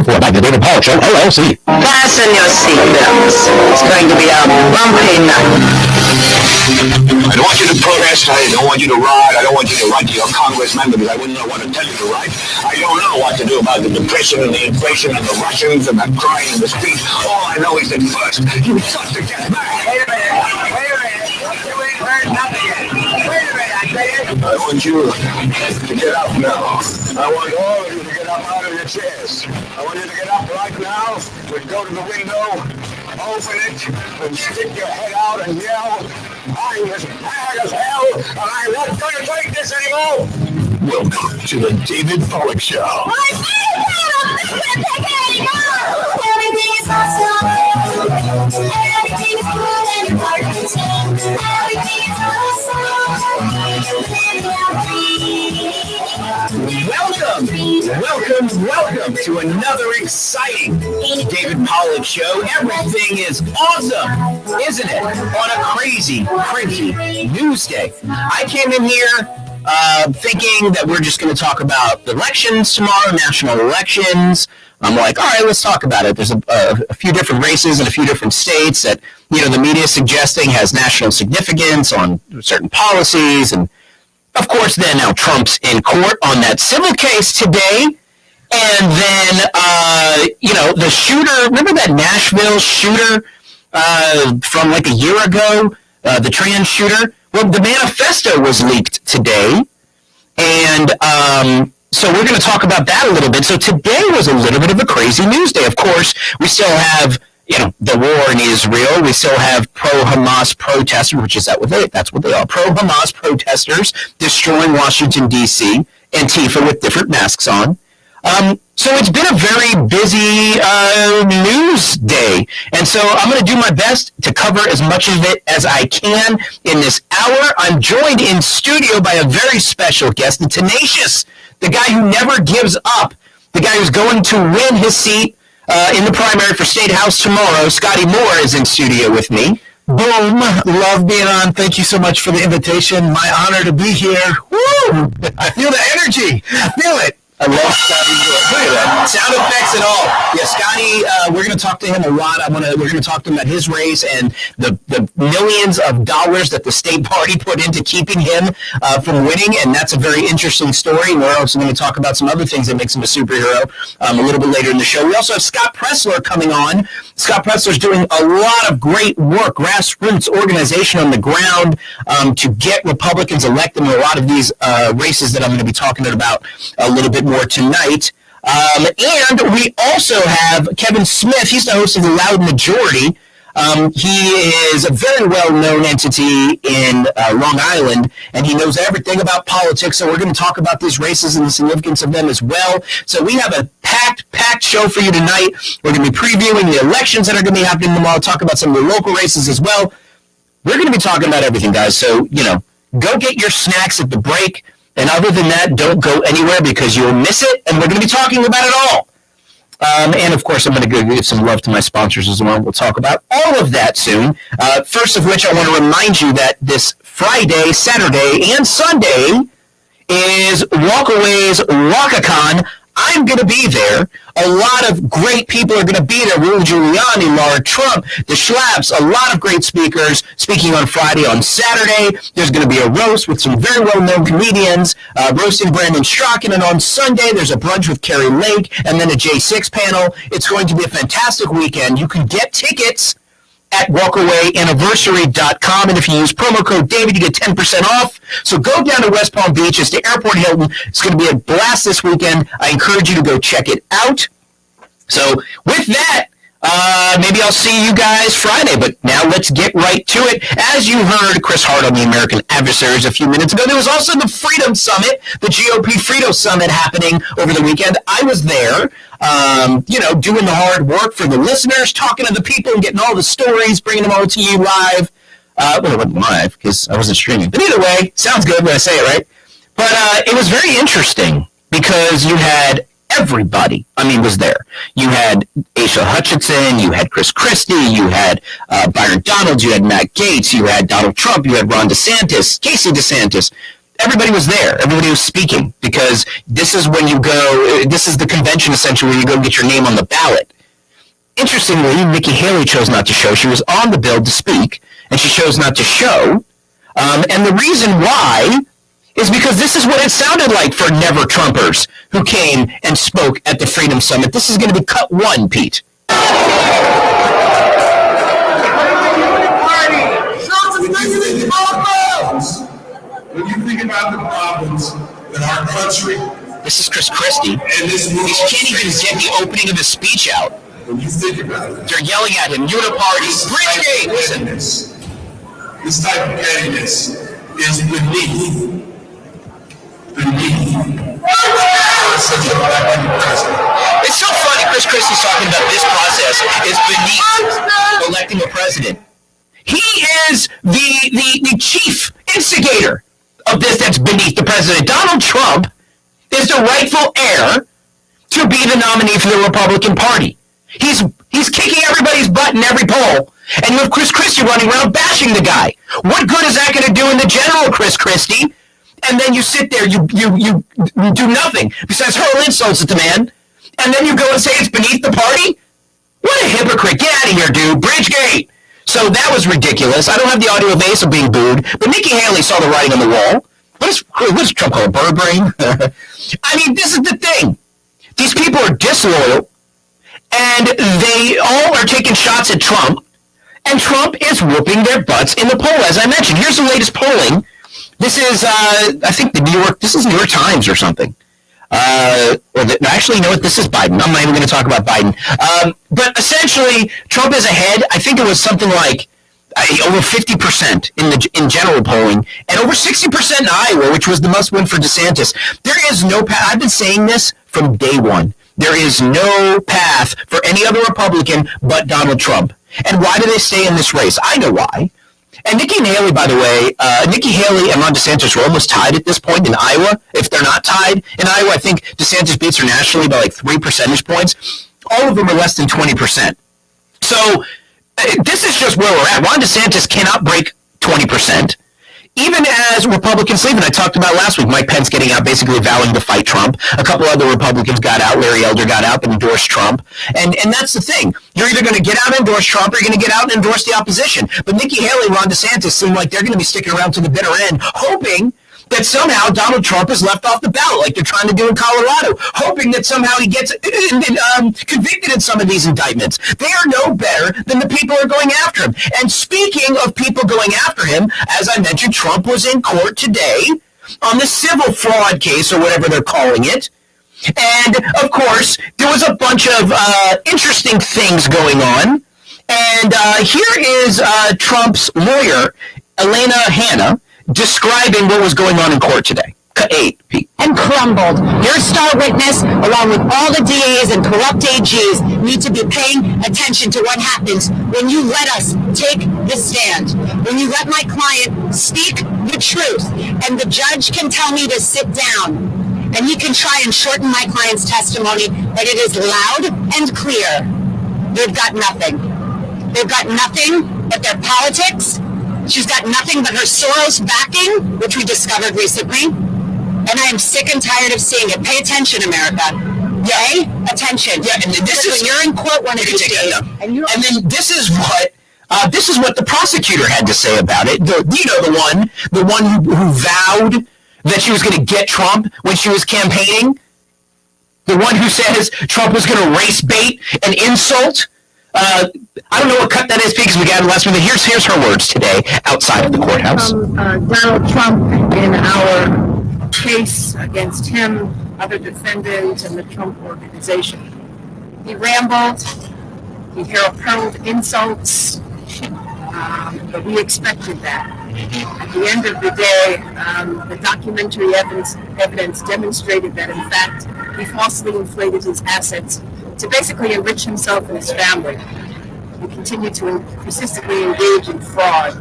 before about the David Pollock Show, LLC. Fasten your seatbelts. It's going to be a bumpy night. I don't want you to protest. I don't want you to riot. I don't want you to write to your congressman because I wouldn't know what to tell you to write. I don't know what to do about the depression and the inflation and the Russians and the crying in the streets. All I know is that first, you've got to get back. Wait a minute. You ain't heard nothing yet. Wait a minute, I tell you. I want you to get up now. I want all of you to get up out of your chairs. I want you to get up right now and go to the window, open it, and stick your head out and yell, I'm as mad as hell, and I'm not going to take this anymore. Welcome to the David Pollock Show. I'm not going to take it anymore. Everything is awesome. Everything is cool and important. Everything is awesome. Welcome to another exciting David Pollock Show. Everything is awesome, isn't it? On a crazy news day. I came in here thinking that we're just going to talk about the elections tomorrow, national elections. I'm like, all right, let's talk about it. There's a few different races in a few different states that, the media is suggesting has national significance on certain policies. And of course, then now Trump's in court on that civil case today. And then, the shooter, remember that Nashville shooter from like a year ago, the trans shooter? Well, the manifesto was leaked today. And so we're going to talk about that a little bit. So today was a little bit of a crazy news day. Of course, we still have, the war in Israel. We still have pro-Hamas protesters, that's what they are, pro-Hamas protesters destroying Washington, D.C., Antifa with different masks on. So it's been a very busy news day. And so I'm going to do my best to cover as much of it as I can in this hour. I'm joined in studio by a very special guest, the tenacious, the guy who never gives up, the guy who's going to win his seat in the primary for State House tomorrow. Scotty Moore is in studio with me. Boom. Love being on. Thank you so much for the invitation. My honor to be here. Woo! I feel the energy. I feel it. I love Scotty Moore. Look at that. Sound effects and all. Yeah, Scotty, we're going to talk to him a lot. We're going to talk to him about his race and the millions of dollars that the state party put into keeping him from winning, and that's a very interesting story. We're also going to talk about some other things that makes him a superhero a little bit later in the show. We also have Scott Presler coming on. Scott Presler's doing a lot of great work, grassroots organization on the ground to get Republicans elected in a lot of these races that I'm going to be talking about a little bit more tonight. And we also have Kevin Smith. He's the host of The Loud Majority. He is a very well-known entity in Long Island, and he knows everything about politics, so we're going to talk about these races and the significance of them as well. So we have a packed show for you tonight. We're going to be previewing the elections that are going to be happening tomorrow, talk about some of the local races as well. We're going to be talking about everything, guys, so, go get your snacks at the break. And other than that, don't go anywhere because you'll miss it, and we're going to be talking about it all. And, of course, I'm going to give some love to my sponsors as well. We'll talk about all of that soon. First of which, I want to remind you that this Friday, Saturday, and Sunday is Walkaway's Walk-A-Con. I'm going to be there. A lot of great people are going to be there. Rudy Giuliani, Laura Trump, the Schlaps, a lot of great speakers speaking on Friday. On Saturday, there's going to be a roast with some very well-known comedians, roasting Brandon Strachan. And on Sunday, there's a brunch with Carrie Lake and then a J6 panel. It's going to be a fantastic weekend. You can get tickets at walkawayanniversary.com, and if you use promo code David, you get 10% off. So go down to West Palm Beach. It's the Airport Hilton. It's going to be a blast this weekend. I encourage you to go check it out. So with that, maybe I'll see you guys Friday, but now let's get right to it. As you heard Chris Hart on the American Adversaries a few minutes ago, there was also the Freedom Summit, the GOP Freedom Summit happening over the weekend. I was there, doing the hard work for the listeners, talking to the people and getting all the stories, bringing them all to you live. Well, it wasn't live because I wasn't streaming. But either way, sounds good when I say it, right? But it was very interesting because you had everybody, was there. You had Asa Hutchinson, you had Chris Christie, you had Byron Donalds, you had Matt Gaetz, you had Donald Trump, you had Ron DeSantis, Casey DeSantis. everybody was there. Everybody was speaking because this is when you go, this is the convention essentially where you go get your name on the ballot. Interestingly, Nikki Haley chose not to show. She was on the bill to speak, and she chose not to show. And the reason why is because this is what it sounded like for never Trumpers who came and spoke at the Freedom Summit. This is going to be cut one, Pete. When you think about the problems in our country, this is Chris Christie. And he can't even get the opening of his speech out. When you think about it, they're yelling at him, uniparty, Bridgegate, listen. This type of pettiness is beneath. It's so funny Chris Christie's talking about this process is beneath electing a president. He is the chief instigator of this that's beneath the president. Donald Trump is the rightful heir to be the nominee for the Republican Party. He's kicking everybody's butt in every poll, and you have Chris Christie running around bashing the guy. What good is that going to do in the general, Chris Christie? And then you sit there, you do nothing besides hurl insults at the man, and then you go and say it's beneath the party? What a hypocrite. Get out of here, dude. Bridgegate. So that was ridiculous. I don't have the audio of Asa being booed, but Nikki Haley saw the writing on the wall. What does Trump call a bird brain? I mean, this is the thing. These people are disloyal, and they all are taking shots at Trump, and Trump is whooping their butts in the poll, as I mentioned. Here's the latest polling. This is, I think, this is New York Times or something. Actually, you know what? This is Biden. I'm not even going to talk about Biden. But essentially, Trump is ahead. I think it was something like over 50% in general polling, and over 60% in Iowa, which was the must-win for DeSantis. There is no path. I've been saying this from day one. There is no path for any other Republican but Donald Trump. And why do they stay in this race? I know why. And Nikki Haley, by the way, Nikki Haley and Ron DeSantis are almost tied at this point in Iowa. If they're not tied in Iowa, I think DeSantis beats her nationally by like 3 percentage points. All of them are less than 20%. So this is just where we're at. Ron DeSantis cannot break 20%. Even as Republicans leave, and I talked about last week, Mike Pence getting out, basically vowing to fight Trump. A couple other Republicans got out. Larry Elder got out and endorsed Trump. And that's the thing. You're either going to get out and endorse Trump, or you're going to get out and endorse the opposition. But Nikki Haley, Ron DeSantis seem like they're going to be sticking around to the bitter end, hoping that somehow Donald Trump is left off the ballot, like they're trying to do in Colorado, hoping that somehow he gets convicted in some of these indictments. They are no better than the people who are going after him. And speaking of people going after him, as I mentioned, Trump was in court today on the civil fraud case, or whatever they're calling it. And, of course, there was a bunch of interesting things going on. And here is Trump's lawyer, Elena Hanna, describing what was going on in court today. Cut 8, Pete. And crumbled. Your star witness, along with all the DAs and corrupt AGs, need to be paying attention to what happens when you let us take the stand. When you let my client speak the truth, and the judge can tell me to sit down, and he can try and shorten my client's testimony, but it is loud and clear. They've got nothing. They've got nothing but their politics. She's got nothing but her Soros backing, which we discovered recently. And I am sick and tired of seeing it. Pay attention, America. Pay attention. Yeah, and this is when you're in court one of these days. And then this is what the prosecutor had to say about it. The one who vowed that she was going to get Trump when she was campaigning. The one who says Trump was going to race bait and insult. I don't know what cut that is because we got it last minute. Here's her words today outside of the courthouse. Donald Trump in our case against him, other defendants, and the Trump organization. He rambled. He hurled insults, but we expected that. At the end of the day, the documentary evidence demonstrated that, in fact, he falsely inflated his assets to basically enrich himself and his family. He continued to persistently engage in fraud.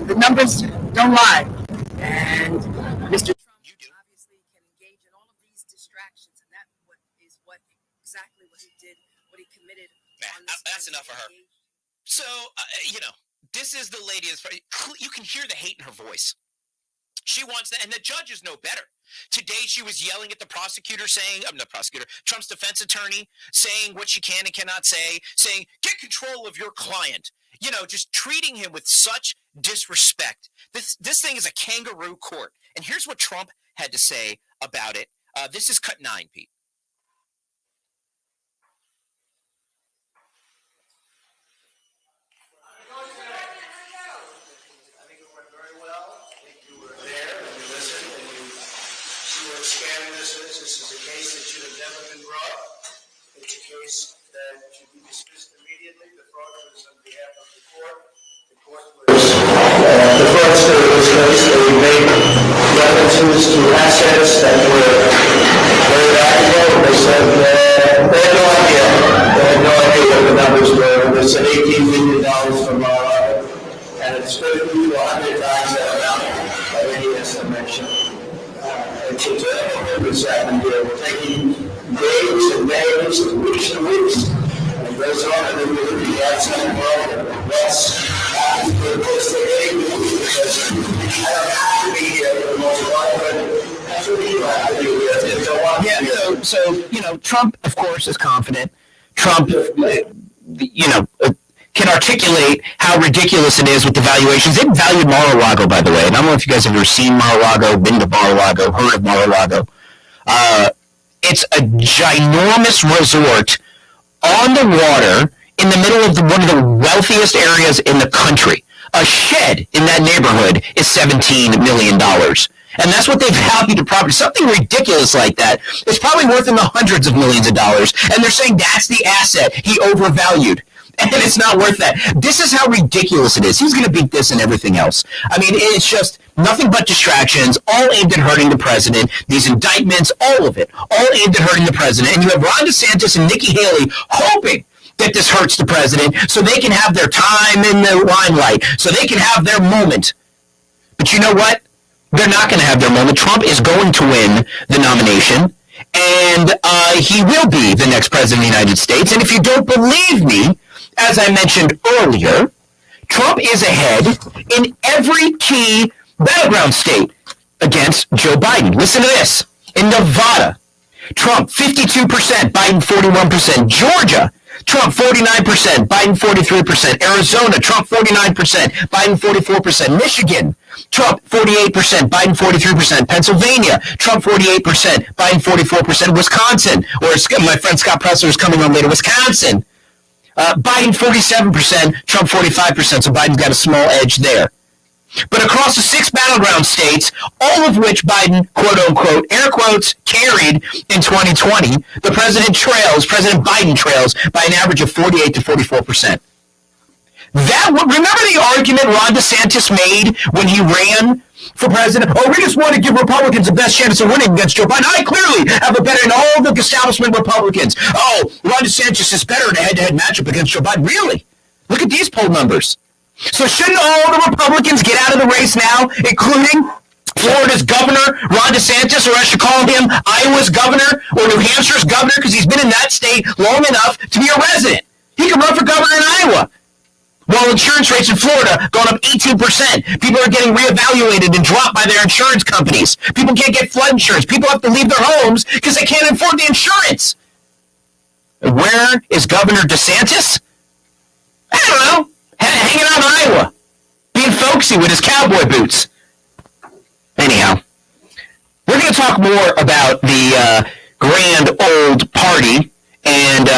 The numbers don't lie. And Mr. Trump obviously can engage in all of these distractions, and that is exactly what he did, what he committed. That's enough for her. So, this is the lady. You can hear the hate in her voice. She wants that, and the judges know better. Today, she was yelling at the prosecutor, saying, not prosecutor, Trump's defense attorney, saying what she can and cannot say, saying, get control of your client. You know, just treating him with such disrespect. This thing is a kangaroo court. And here's what Trump had to say about it. This is cut 9, Pete. Scandal this is a case that should have never been brought. It's a case that should be dismissed immediately. The fraud was on behalf of the court. The court was the fraudster in this case. They made references to assets that were very valuable. They said they had no idea. They had no idea what the numbers were. They said $18 million from and it's 50 to 100 times that amount by any estimation. It's a happened here. We're taking days and days and weeks, and it goes on, and then we look at the outside world, and what's happening to the place they're getting to, because I don't have to be here for the most part, but that's what you have to do here. So you know, Trump, of course, is confident. Trump, can articulate how ridiculous it is with the valuations. They valued Mar-a-Lago, by the way. And I don't know if you guys have ever seen Mar-a-Lago, been to Mar-a-Lago, heard of Mar-a-Lago. It's a ginormous resort on the water in the middle of one of the wealthiest areas in the country. A shed in that neighborhood is $17 million. And that's what they valued the property. Something ridiculous like that is probably worth in the hundreds of millions of dollars. And they're saying that's the asset he overvalued. And it's not worth that. This is how ridiculous it is. He's going to beat this and everything else. I mean, it's just nothing but distractions, all aimed at hurting the president. These indictments, all of it, all aimed at hurting the president. And you have Ron DeSantis and Nikki Haley hoping that this hurts the president so they can have their time in the limelight, so they can have their moment. But you know what? They're not going to have their moment. Trump is going to win the nomination, and he will be the next president of the United States. And if you don't believe me, as I mentioned earlier, Trump is ahead in every key battleground state against Joe Biden. Listen to this. In Nevada, Trump 52%, Biden 41%. Georgia, Trump 49%, Biden 43%. Arizona, Trump 49%, Biden 44%. Michigan, Trump 48%, Biden 43%. Pennsylvania, Trump 48%, Biden 44%. Wisconsin, or my friend Scott Presler is coming on later, Wisconsin, Biden 47%, Trump 45%, so Biden's got a small edge there. But across the 6 battleground states, all of which Biden, quote-unquote, air quotes, carried in 2020, President Biden trails by an average of 48 to 44%. Remember the argument Ron DeSantis made when he ran for president? Oh, we just want to give Republicans the best chance of winning against Joe Biden. I clearly have a better than all the establishment Republicans. Oh, Ron DeSantis is better in a head-to-head matchup against Joe Biden. Really? Look at these poll numbers. So shouldn't all the Republicans get out of the race now, including Florida's governor, Ron DeSantis, or I should call him Iowa's governor or New Hampshire's governor because he's been in that state long enough to be a resident? He can run for governor in Iowa. While insurance rates in Florida going up 18%. People are getting reevaluated and dropped by their insurance companies. People can't get flood insurance. People have to leave their homes because they can't afford the insurance. Where is Governor DeSantis? I don't know. Hanging out in Iowa. Being folksy with his cowboy boots. Anyhow, we're going to talk more about the grand old party and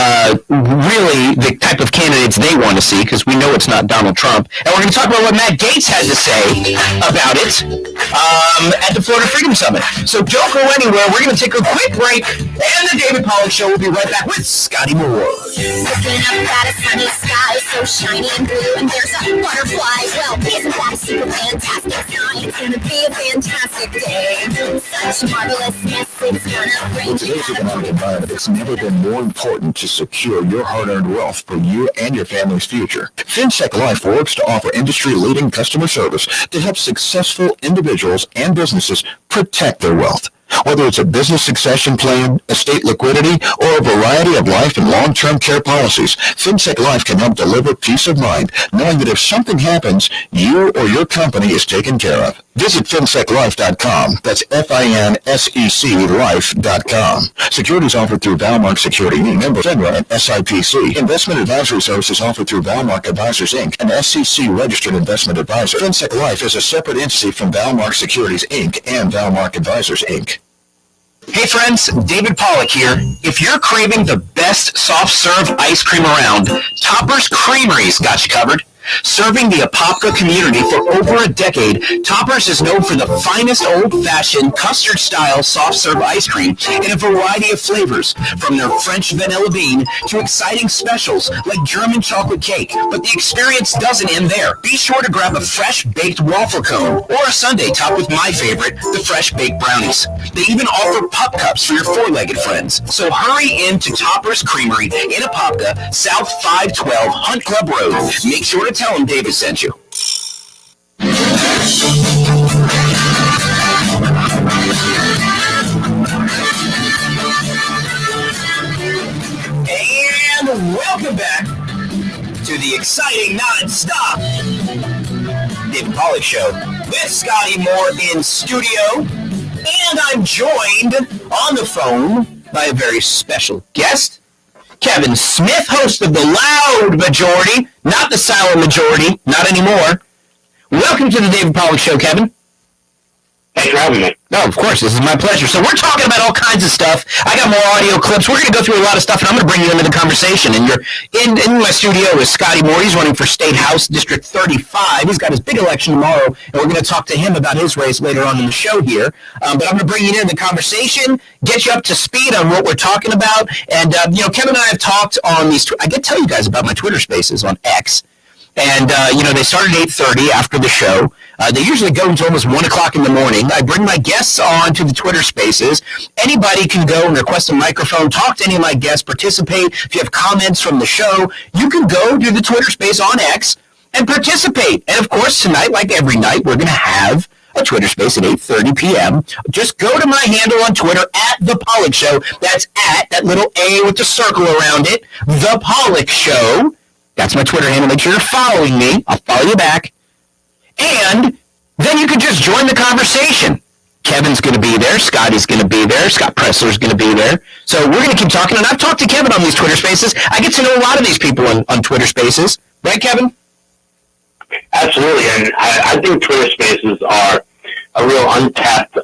really the type of candidates they want to see, because we know it's not Donald Trump. And we're going to talk about what Matt Gaetz had to say about it at the Florida Freedom Summit. So don't go anywhere. We're going to take a quick break, and the David Pollack Show will be right back with Scotty Moore. Looking up at a sunny sky, so shiny and blue, and there's a butterfly. Well, isn't that super fantastic? It's going to be a fantastic day. Such marvelousness, it's going to bring Today's economic environment, it's never been more important to secure your hard-earned wealth for you and your family's future. FinSec Life works to offer industry-leading customer service to help successful individuals and businesses protect their wealth. Whether it's a business succession plan, estate liquidity, or a variety of life and long-term care policies, FinSec Life can help deliver peace of mind, knowing that if something happens, you or your company is taken care of. Visit finseclife.com. That's FINSEC life.com. Securities offered through Valmark Security, member FINRA and SIPC. Investment advisory services offered through Valmark Advisors, Inc., an SEC registered investment advisor. FinSec Life is a separate entity from Valmark Securities, Inc. and Valmark Advisors, Inc. Hey friends, David Pollack here. If you're craving the best soft serve ice cream around, Topper's Creamery's got you covered. Serving the Apopka community for over a decade, Topper's is known for the finest old-fashioned custard-style soft-serve ice cream in a variety of flavors, from their French vanilla bean to exciting specials like German chocolate cake. But the experience doesn't end there. Be sure to grab a fresh-baked waffle cone or a sundae topped with my favorite, the fresh-baked brownies. They even offer pup cups for your four-legged friends. So hurry in to Topper's Creamery in Apopka, South 512 Hunt Club Road. Make sure to tell them David sent you. And welcome back to the exciting non-stop David Pollack Show with Scotty Moore in studio. And I'm joined on the phone by a very special guest, Kevin Smith, host of the Loud Majority, not the Silent Majority, not anymore. Welcome to the David Pollack Show, Kevin. Thanks for having me. No, of course, this is my pleasure. So we're talking about all kinds of stuff. I got more audio clips. We're going to go through a lot of stuff, and I'm going to bring you into the conversation. And you're in my studio with Scotty Moore. He's running for State House District 35. He's got his big election tomorrow, and we're going to talk to him about his race later on in the show here. But I'm going to bring you into the conversation, get you up to speed on what we're talking about. And, Kevin and I have talked on these. I get to tell you guys about my Twitter Spaces on X. And, they start at 8:30 after the show. They usually go until almost 1 o'clock in the morning. I bring my guests on to the Twitter Spaces. Anybody can go and request a microphone, talk to any of my guests, participate. If you have comments from the show, you can go to the Twitter Space on X and participate. And, of course, tonight, like every night, we're going to have a Twitter Space at 8:30 p.m. Just go to my handle on Twitter, @The Pollack Show. That's at that little A with the circle around it, The Pollack Show. That's my Twitter handle. Make sure you're following me. I'll follow you back. And then you can just join the conversation. Kevin's going to be there. Scotty's going to be there. Scott Presler's going to be there. So we're going to keep talking. And I've talked to Kevin on these Twitter Spaces. I get to know a lot of these people on Twitter Spaces. Right, Kevin? Absolutely. And I think Twitter Spaces are a real untapped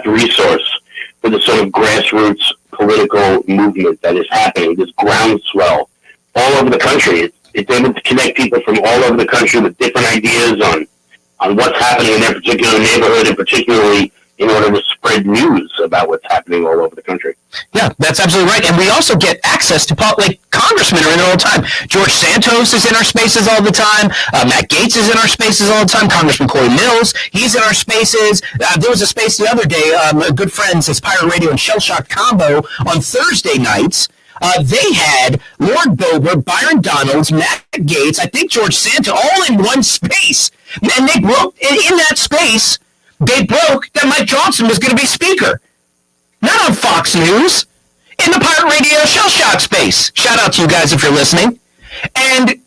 resource for the sort of grassroots political movement that is happening, this groundswell all over the country. It's able to connect people from all over the country with different ideas on what's happening in their particular neighborhood, and particularly in order to spread news about what's happening all over the country. Yeah, that's absolutely right. And we also get access to, congressmen are in there all the time. George Santos is in our spaces all the time. Matt Gaetz is in our spaces all the time. Congressman Corey Mills, he's in our spaces. There was a space the other day, good friends, it's Pirate Radio and Shell Shock Combo on Thursday nights. They had Lord Bober, Byron Donalds, Matt Gaetz, I think George Santos, all in one space. And they broke, in that space, they broke that Mike Johnson was going to be speaker. Not on Fox News, in the Pirate Radio Shell Shock space. Shout out to you guys if you're listening. And,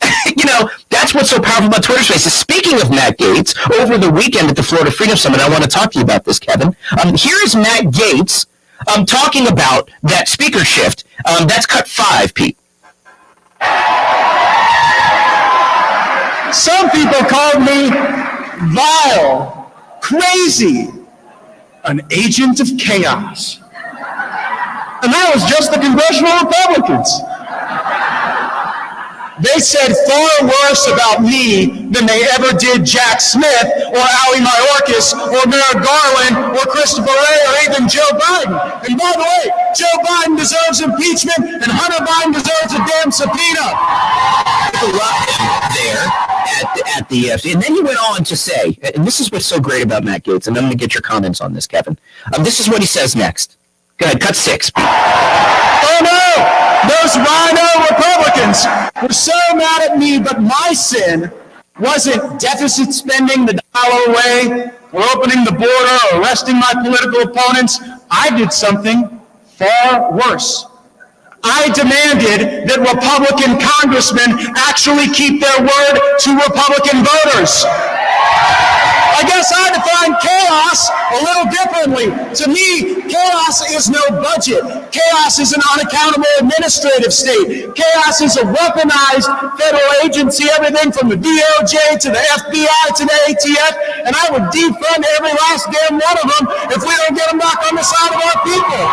that's what's so powerful about Twitter Spaces. Speaking of Matt Gaetz, over the weekend at the Florida Freedom Summit, I want to talk to you about this, Kevin. Here is Matt Gaetz talking about that speaker shift. That's cut 5, Pete. Some people called me vile, crazy, an agent of chaos. And that was just the congressional Republicans. They said far worse about me than they ever did Jack Smith or Ali Mayorkas or Merrick Garland or Christopher Wray or even Joe Biden. And by the way, Joe Biden deserves impeachment and Hunter Biden deserves a damn subpoena. There at the and then he went on to say, and this is what's so great about Matt Gaetz, and I'm going to get your comments on this, Kevin. This is what he says next. Go ahead, cut 6. Oh no! Those rhino Republicans were so mad at me, but my sin wasn't deficit spending the dollar away, or opening the border, or arresting my political opponents. I did something far worse. I demanded that Republican congressmen actually keep their word to Republican voters. I guess I define chaos a little differently. To me, chaos is no budget. Chaos is an unaccountable administrative state. Chaos is a weaponized federal agency, everything from the DOJ to the FBI to the ATF, and I would defund every last damn one of them if we don't get them back on the side of our people.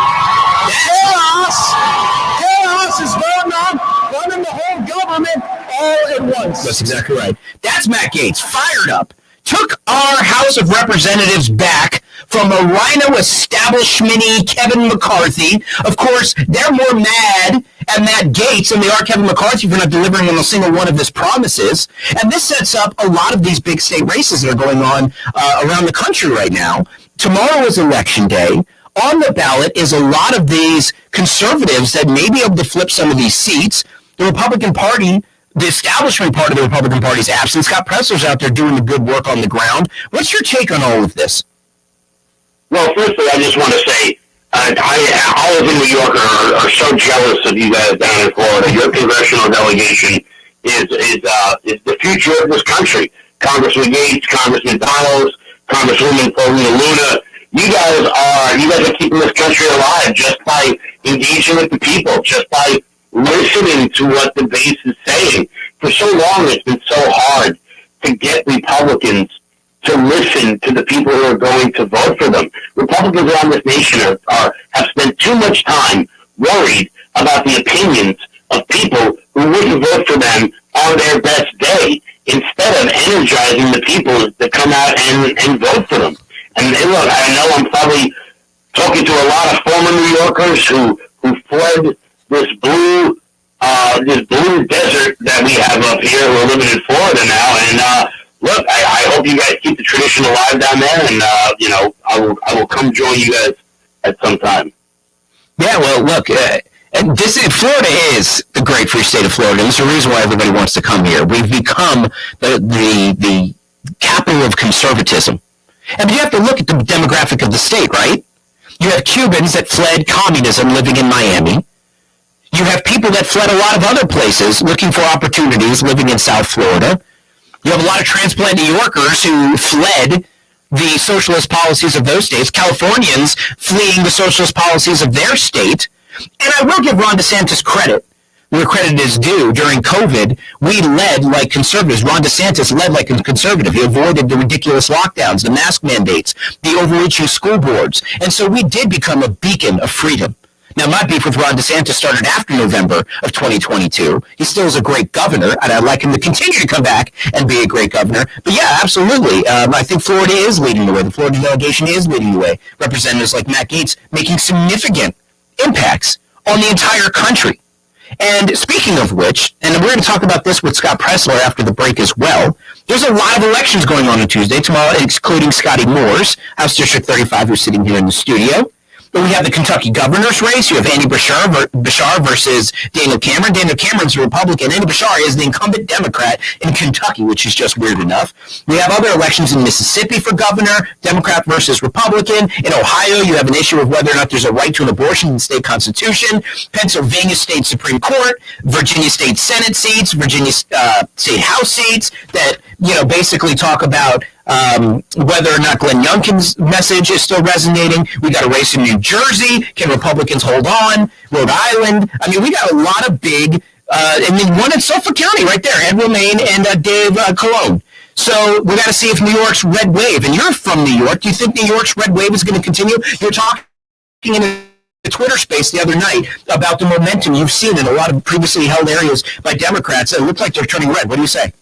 Chaos is going on, running the whole government all at once. That's exactly right. That's Matt Gaetz, fired up. Took our House of Representatives back from a rhino establishment-y Kevin McCarthy. Of course, they're more mad at Matt Gaetz than they are Kevin McCarthy for not delivering on a single one of his promises. And this sets up a lot of these big state races that are going on around the country right now. Tomorrow is Election Day. On the ballot is a lot of these conservatives that may be able to flip some of these seats. The Republican Party, the establishment part of the Republican Party's absent. Scott Presler's out there doing the good work on the ground. What's your take on all of this? Well, firstly, I just want to say, all of in New York are so jealous of you guys down in Florida. Your congressional delegation is the future of this country. Congressman Gaetz, Congressman Donalds, Congresswoman Paulina Luna. You guys are keeping this country alive just by engaging with the people, just by listening to what the base is saying. For so long, it's been so hard to get Republicans to listen to the people who are going to vote for them. Republicans around this nation have spent too much time worried about the opinions of people who wouldn't vote for them on their best day, instead of energizing the people to come out and vote for them. And look, I know I'm probably talking to a lot of former New Yorkers who fled this blue desert that we have up here, who are living in Florida now. And look, I hope you guys keep the tradition alive down there, and I will come join you guys at some time. Yeah, well, look, Florida is the great free state of Florida. There's a reason why everybody wants to come here. We've become the capital of conservatism. And you have to look at the demographic of the state, right? You have Cubans that fled communism living in Miami. You have people that fled a lot of other places looking for opportunities living in South Florida. You have a lot of transplant New Yorkers who fled the socialist policies of those states, Californians fleeing the socialist policies of their state. And I will give Ron DeSantis credit where credit is due. During COVID, we led like conservatives. Ron DeSantis led like a conservative. He avoided the ridiculous lockdowns, the mask mandates, the overreaching school boards. And so we did become a beacon of freedom. Now, my beef with Ron DeSantis started after November of 2022. He still is a great governor, and I'd like him to continue to come back and be a great governor. But yeah, absolutely. I think Florida is leading the way. The Florida delegation is leading the way. Representatives like Matt Gaetz making significant impacts on the entire country. And speaking of which, and we're going to talk about this with Scott Presler after the break as well, there's a lot of elections going on Tuesday, tomorrow, including Scotty Moore's, House District 35, who's sitting here in the studio. But we have the Kentucky governor's race. You have Andy Bashar versus Daniel Cameron. Daniel Cameron's a Republican. Andy Bashar is the incumbent Democrat in Kentucky, which is just weird enough. We have other elections in Mississippi for governor, Democrat versus Republican. In Ohio, you have an issue of whether or not there's a right to an abortion in the state constitution. Pennsylvania State Supreme Court, Virginia State Senate seats, Virginia State House seats that, basically talk about whether or not Glenn Youngkin's message is still resonating. We got a race in New Jersey. Can Republicans hold on? Rhode Island. I mean, we got a lot of big, one in Suffolk County right there, Ed Romaine and Dave Colon. So we got to see if New York's red wave, and you're from New York, do you think New York's red wave is going to continue? You're talking in the Twitter space the other night about the momentum you've seen in a lot of previously held areas by Democrats that look like they're turning red. What do you say?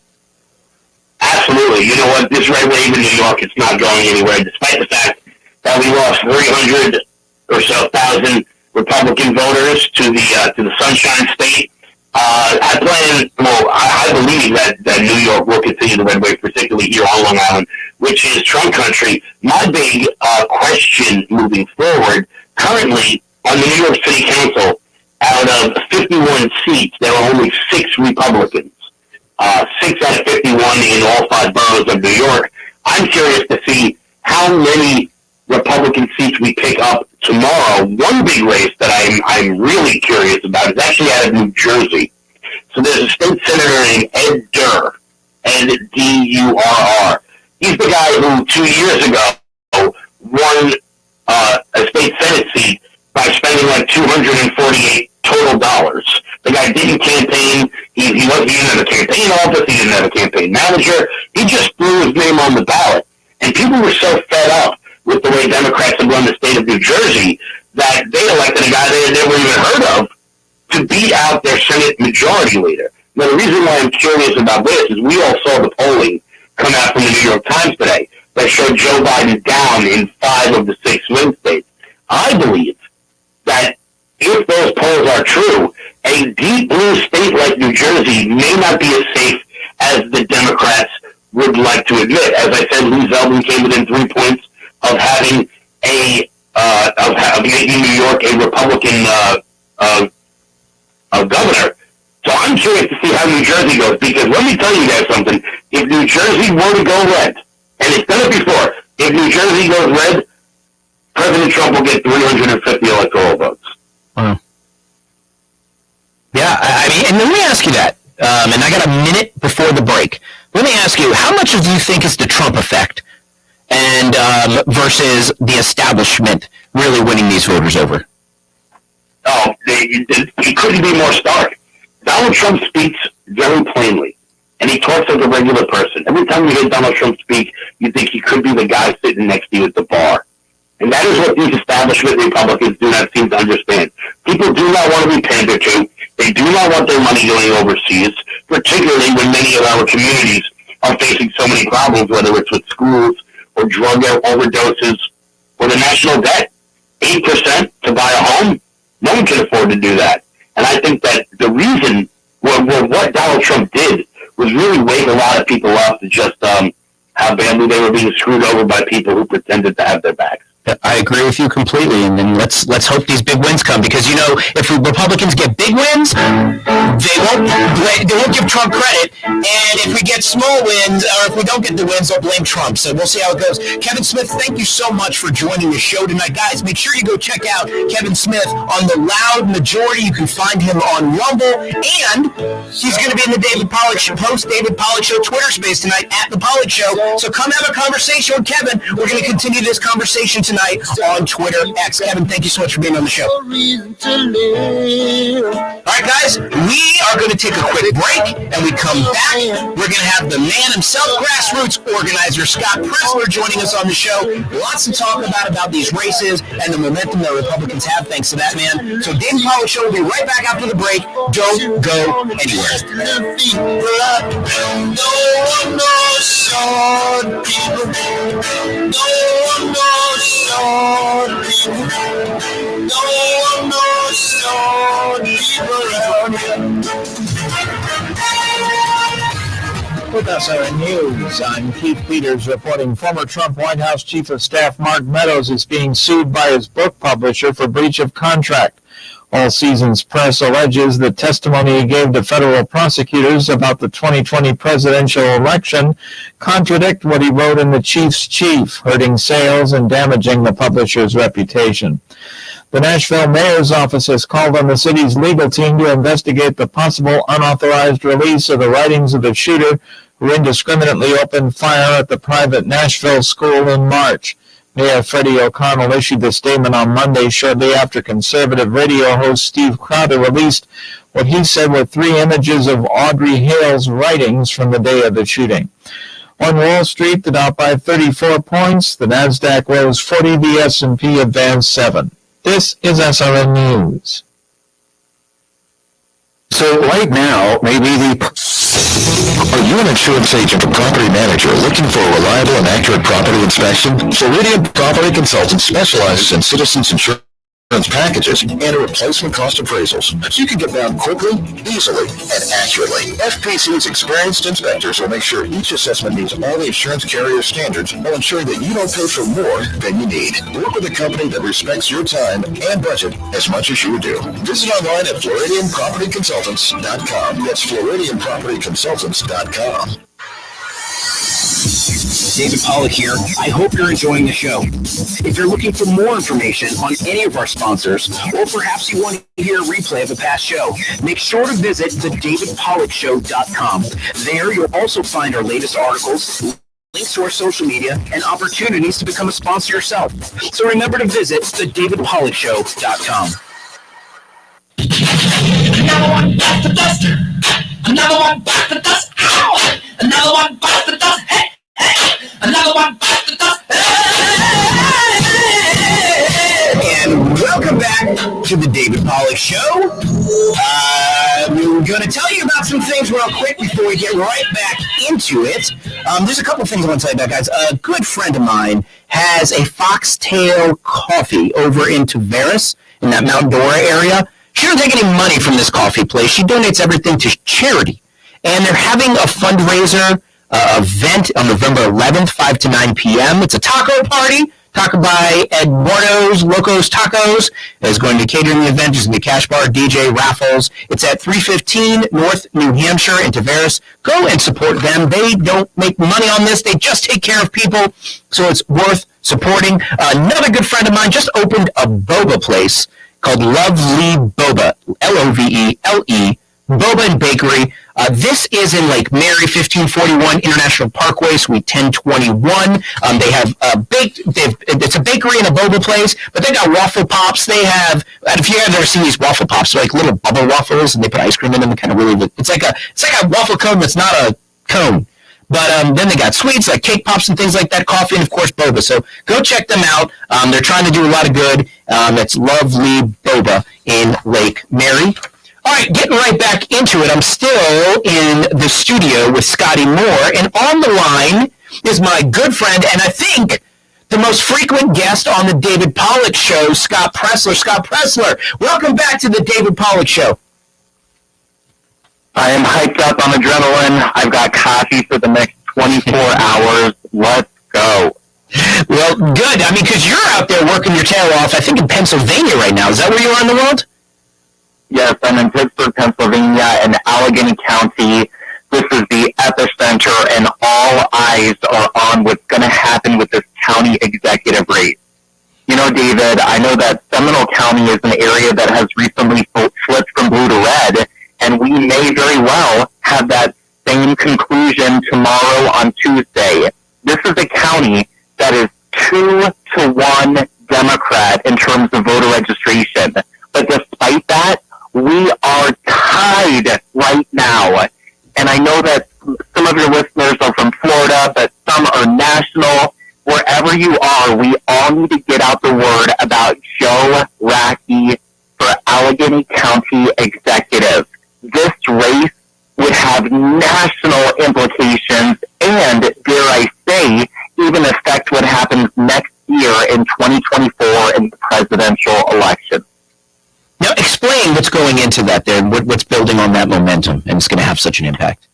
Absolutely. You know what? This red wave in New York, it's not going anywhere, despite the fact that we lost 300 or so thousand Republican voters to the Sunshine State. I believe that New York will continue the red wave, particularly here on Long Island, which is Trump country. My big question moving forward, currently on the New York City Council, out of 51 seats, there are only 6 Republicans. 6 out of 51 in all 5 boroughs of New York. I'm curious to see how many Republican seats we pick up tomorrow. One big race that I'm really curious about is actually out of New Jersey. So there's a state senator named Ed Durr, Ed D-U-R-R. He's the guy who 2 years ago won a state Senate seat by spending like $248 total dollars. The guy didn't campaign. He didn't have a campaign office. He didn't have a campaign manager. He just threw his name on the ballot. And people were so fed up with the way Democrats have run the state of New Jersey that they elected a guy they had never even heard of to beat out their Senate majority leader. Now, the reason why I'm curious about this is we all saw the polling come out from the New York Times today that showed Joe Biden down in 5 of the 6 swing states. I believe that if those polls are true, a deep blue state like New Jersey may not be as safe as the Democrats would like to admit. As I said, Lee Zeldin came within 3 points of having of making New York a Republican governor. So I'm curious to see how New Jersey goes, because let me tell you guys something. If New Jersey were to go red, and it's done it before, if New Jersey goes red, President Trump will get 350 electoral votes. Yeah, I mean, and let me ask you that, and I got a minute before the break. Let me ask you, how much do you think is the Trump effect and versus the establishment really winning these voters over? Oh, it couldn't be more stark. Donald Trump speaks very plainly, and he talks like a regular person. Every time you hear Donald Trump speak, you think he could be the guy sitting next to you at the bar. And that is what these establishment Republicans do not seem to understand. People do not want to be pandered to. They do not want their money going overseas, particularly when many of our communities are facing so many problems, whether it's with schools or drug overdoses or the national debt. 8% to buy a home? No one can afford to do that. And I think that the reason what Donald Trump did was really wake a lot of people up to just how badly they were being screwed over by people who pretended to have their backs. I agree with you completely, and then let's hope these big wins come, because if Republicans get big wins, they won't give Trump credit, and if we get small wins, or if we don't get the wins, they'll blame Trump. So we'll see how it goes. Kevin Smith, thank you so much for joining the show tonight, guys. Make sure you go check out Kevin Smith on the Loud Majority. You can find him on Rumble, and he's going to be in the David Pollack Show Twitter space tonight at the Pollack Show. So come have a conversation with Kevin. We're going to continue this conversation tonight on Twitter X. Kevin, thank you so much for being on the show. All right, guys, we are going to take a quick break, and we come back. We're going to have the man himself, grassroots organizer Scott Presler, joining us on the show. Lots to talk about these races and the momentum that Republicans have, thanks to that man. So David Pollack Show will be right back after the break. Don't go anywhere. No one knows short people. No one knows short people. No one knows short people around here. With us on news, I'm Keith Peters reporting former Trump White House Chief of Staff Mark Meadows is being sued by his book publisher for breach of contract. All Seasons Press alleges that testimony he gave to federal prosecutors about the 2020 presidential election contradict what he wrote in The Chief's Chief, hurting sales and damaging the publisher's reputation. The Nashville mayor's office has called on the city's legal team to investigate the possible unauthorized release of the writings of the shooter who indiscriminately opened fire at the private Nashville school in March. Mayor Freddie O'Connell issued the statement on Monday shortly after conservative radio host Steve Crowder released what he said were 3 images of Audrey Hale's writings from the day of the shooting. On Wall Street, the Dow by 34 points, the NASDAQ rose 40, the S&P advanced 7. This is SRN News. So right now, maybe are you an insurance agent or property manager looking for a reliable and accurate property inspection? Floridian Property Consultants specializes in citizens insurance packages and replacement cost appraisals, so you can get down quickly, easily, and accurately. FPC's experienced inspectors will make sure each assessment meets all the insurance carrier standards while ensuring that you don't pay for more than you need. Work with a company that respects your time and budget as much as you do. Visit online at FloridianPropertyConsultants.com. That's FloridianPropertyConsultants.com. David Pollack here. I hope you're enjoying the show. If you're looking for more information on any of our sponsors, or perhaps you want to hear a replay of a past show, make sure to visit thedavidpollackshow.com. There you'll also find our latest articles, links to our social media, and opportunities to become a sponsor yourself. So remember to visit thedavidpollaksshow.com. Another one bites the dust. Another one bites the dust. Ow! Another one bites the dust. Hey, hey! Another one bites the dust. Hey! And welcome back to the David Pollack Show. We're going to tell you about some things real quick before we get right back into it. There's a couple things I want to tell you about, guys. A good friend of mine has a Foxtail Coffee over in Tavares, in that Mount Dora area. She doesn't take any money from this coffee place. She donates everything to charity. And they're having a fundraiser event on November 11th, 5 to 9 p.m. It's a taco party. Taco by Eduardo's Locos Tacos is going to cater the event. There's going to be cash bar, DJ, raffles. It's at 315 North New Hampshire in Tavares. Go and support them. They don't make money on this. They just take care of people. So it's worth supporting. Another good friend of mine just opened a boba place called Lovely Boba, Lovele, Boba and Bakery. This is in Lake Mary, 1541 International Parkway, Suite 1021. They have it's a bakery and a boba place, but they got waffle pops. They have, if you have ever seen these waffle pops, they're like little bubble waffles, and they put ice cream in them. And kind of really, it's like a waffle cone that's not a cone. But then they got sweets like cake pops and things like that, coffee, and of course boba. So go check them out. They're trying to do a lot of good. That's Lovely Boba in Lake Mary. All right, getting right back into it. I'm still in the studio with Scotty Moore, and on the line is my good friend, and I think the most frequent guest on the David Pollack Show, Scott Presler. Scott Presler, welcome back to the David Pollack Show. I am hyped up on adrenaline. I've got coffee for the next 24 hours. Let's go. Well, good. I mean, because you're out there working your tail off, I think in Pennsylvania right now. Is that where you are in the world? Yes, I'm in Pittsburgh, Pennsylvania, in Allegheny County. This is the epicenter, and all eyes are on what's going to happen with this county executive race. You know, David, I know that Seminole County is an area that has recently flipped from blue to red, and we may very well have that same conclusion tomorrow on Tuesday. This is a county that is 2-1 Democrat in terms of voter registration. But despite that, we are tied right now. And I know that some of your listeners are from Florida, but some are national. Wherever you are, we all need to get out the word about Joe Rackey for Allegheny County Executive. This race would have national implications and, dare I say, even affect what happens next year in 2024 in the presidential election. Now, explain what's going into that there, what's building on that momentum, and it's going to have such an impact.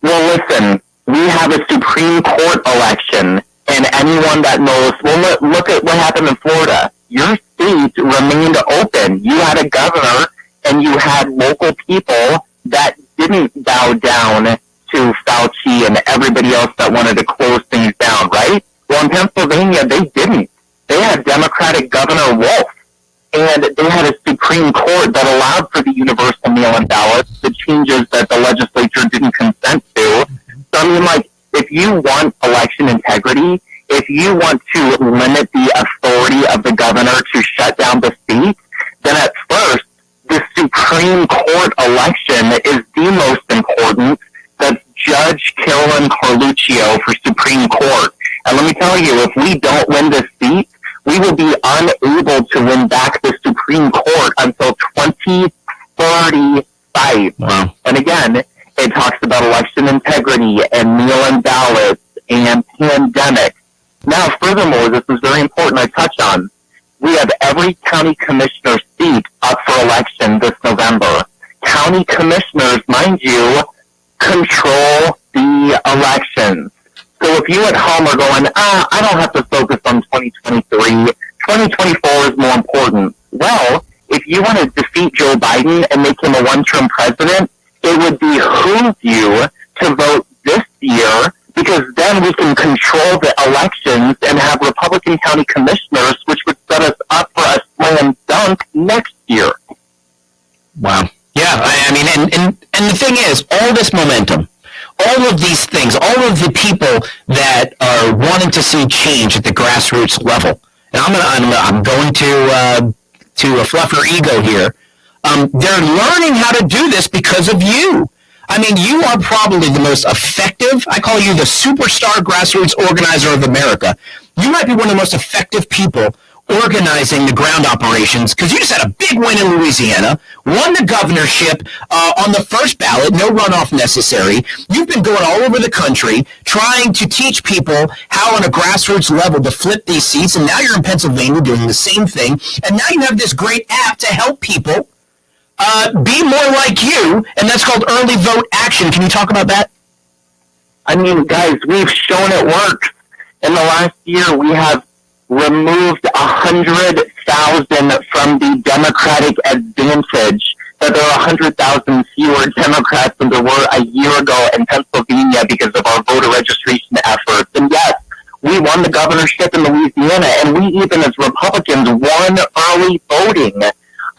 Well, listen, we have a Supreme Court election, and anyone that knows, well, look at what happened in Florida. Your state remained open. You had a governor, and you had local people that didn't bow down to Fauci and everybody else that wanted to close things down, right? Well, in Pennsylvania, they didn't. They had Democratic Governor Wolf. And they had a Supreme Court that allowed for the universal mail-in ballots, the changes that the legislature didn't consent to. So, I mean, like, if you want election integrity, if you want to limit the authority of the governor to shut down the state, then at first, the Supreme Court election is the most important. That's Judge Carolyn Carluccio for Supreme Court. And let me tell you, if we don't win this seat, we will be unable to win back the Supreme Court until 2035. Wow. And again, it talks about election integrity and mail-in ballots and pandemic. Now, furthermore, this is very important I touch on. We have every county commissioner seat up for election this November. County commissioners, mind you, control the elections. So if you at home are going, I don't have to focus on 2023, 2024 is more important. Well, if you want to defeat Joe Biden and make him a one-term president, it would behoove you to vote this year, because then we can control the elections and have Republican county commissioners, which would set us up for a slam dunk next year. Wow. Yeah, I mean, and the thing is, all this momentum, all of these things, all of the people that are wanting to see change at the grassroots level. And I'm going to fluff your ego here. They're learning how to do this because of you. I mean, you are probably the most effective. I call you the superstar grassroots organizer of America. You might be one of the most effective people organizing the ground operations, because you just had a big win in Louisiana, won the governorship on the first ballot, no runoff necessary. You've been going all over the country trying to teach people how on a grassroots level to flip these seats, and now you're in Pennsylvania doing the same thing, and now you have this great app to help people be more like you, and that's called Early Vote Action. Can you talk about that? I mean, guys, we've shown it works. In the last year, we have removed 100,000 from the Democratic advantage. That there are 100,000 fewer Democrats than there were a year ago in Pennsylvania because of our voter registration efforts. And yes, we won the governorship in Louisiana, and we even as Republicans won early voting.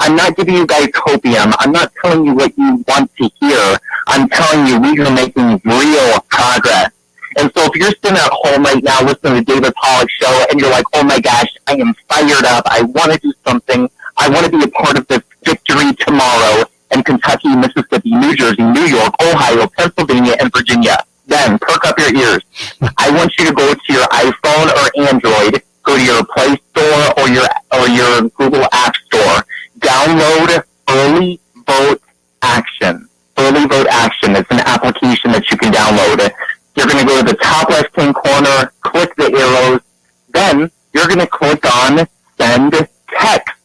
I'm not giving you guys hopium. I'm not telling you what you want to hear. I'm telling you we are making real progress. And so if you're sitting at home right now listening to David Pollack's show and you're like, oh my gosh, I am fired up. I want to do something. I want to be a part of this victory tomorrow in Kentucky, Mississippi, New Jersey, New York, Ohio, Pennsylvania, and Virginia. Then perk up your ears. I want you to go to your iPhone or Android, go to your Play Store or your Google App Store. Download Early Vote Action. Early Vote Action is an application that you can download. You're going to go to the top left-hand corner, click the arrows, then you're going to click on Send Text.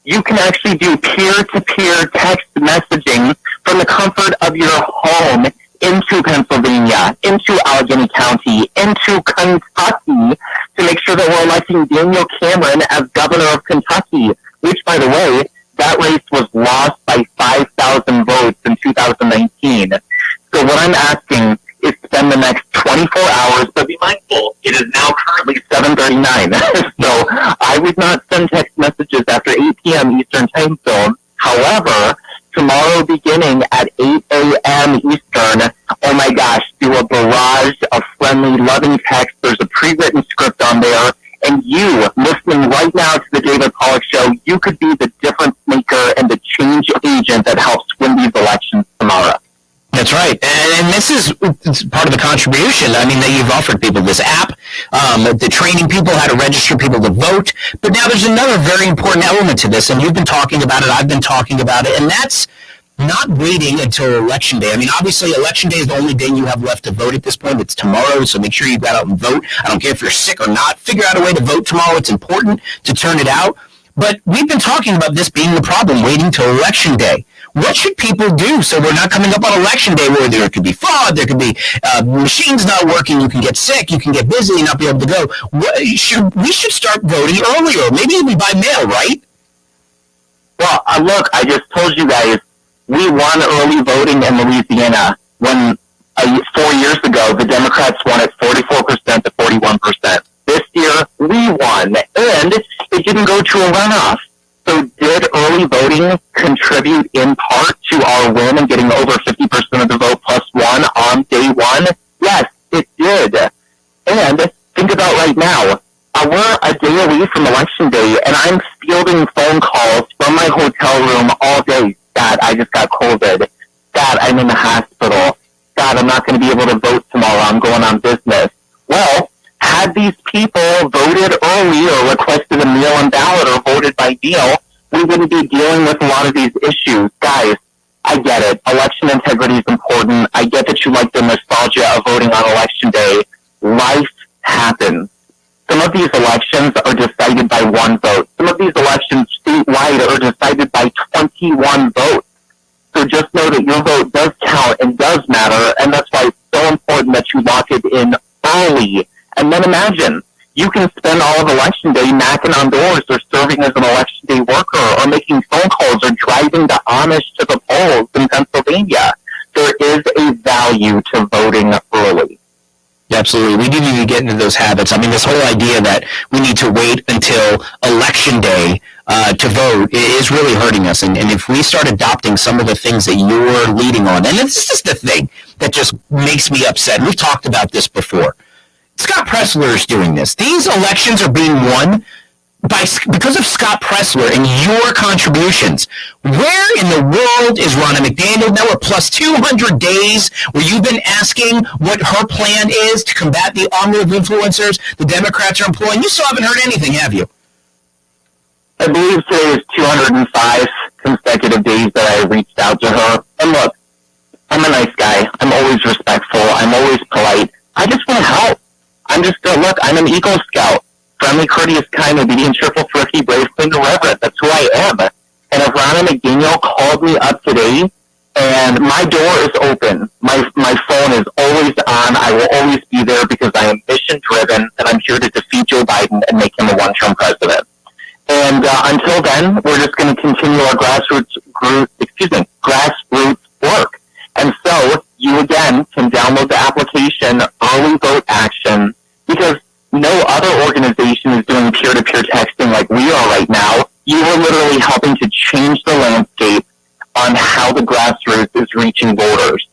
You can actually do peer-to-peer text messaging from the comfort of your home into Pennsylvania, into Allegheny County, into Kentucky to make sure that we're electing Daniel Cameron as governor of Kentucky, which, by the way, that race was lost by 5,000 votes in 2019. So what I'm asking is spend the next 24 hours, but be mindful, it is now currently 7:39. So I would not send text messages after 8 p.m. Eastern Time Zone. However, tomorrow beginning at 8 a.m. Eastern, oh my gosh, do a barrage of friendly, loving text. There's a pre-written script on there. And you, listening right now to the David Pollack Show, you could be the difference maker and the change agent that helps win these elections tomorrow. That's right. And this is part of the contribution, I mean, that you've offered people, this app, the training people how to register people to vote. But now there's another very important element to this, and you've been talking about it, I've been talking about it, and that's not waiting until Election Day. I mean, obviously, Election Day is the only day you have left to vote at this point. It's tomorrow, so make sure you get out and vote. I don't care if you're sick or not. Figure out a way to vote tomorrow. It's important to turn it out. But we've been talking about this being the problem, waiting till Election Day. What should people do so we're not coming up on Election Day where there could be fraud, there could be machines not working, you can get sick, you can get busy and not be able to go. We should start voting earlier, maybe even by mail, right? Well, look, I just told you guys, we won early voting in Louisiana when 4 years ago the Democrats won at 44% to 41%. This year, we won, and it didn't go to a runoff. So did early voting contribute in part to our win and getting over 50% of the vote plus one on day one? Yes, it did. And think about right now, we're a day away from Election Day, and I'm fielding phone calls from my hotel room all day. Dad, I just got COVID. Dad, I'm in the hospital. Dad, I'm not going to be able to vote tomorrow. I'm going on business. Well, had these people voted early or requested a mail-in ballot or voted by mail, we wouldn't be dealing with a lot of these issues. Guys, I get it. Election integrity is important. I get that you like the nostalgia of voting on Election Day. Life happens. Some of these elections are decided by one vote. Some of these elections statewide are decided by 21 votes. So just know that your vote does count and does matter, and that's why it's so important that you lock it in early. And then imagine, you can spend all of Election Day knocking on doors or serving as an Election Day worker or making phone calls or driving the Amish to the polls in Pennsylvania. There is a value to voting early. Absolutely. We do need to get into those habits. I mean, this whole idea that we need to wait until Election Day to vote is really hurting us. And if we start adopting some of the things that you're leading on, and this is the thing that just makes me upset. We've talked about this before. Scott Presler is doing this. These elections are being won because of Scott Presler and your contributions. Where in the world is Ronna McDaniel? Now we're plus 200 days where you've been asking what her plan is to combat the army of influencers the Democrats are employing. You still haven't heard anything, have you? I believe today is 205 consecutive days that I reached out to her. And look, I'm a nice guy. I'm always respectful. I'm always polite. I just want to help. I'm just, look, I'm an Eagle Scout. Friendly, courteous, kind, obedient, cheerful, thrifty, brave, clean, and reverent. That's who I am. And if Ronna McDaniel called me up today, and my door is open, my phone is always on, I will always be there because I am mission-driven, and I'm here to defeat Joe Biden and make him a one-term president. And until then, we're just going to continue our grassroots work. And so you, again, can download the application, Early Vote Action, because no other organization is doing peer-to-peer texting like we are right now. You are literally helping to change the landscape on how the grassroots is reaching voters.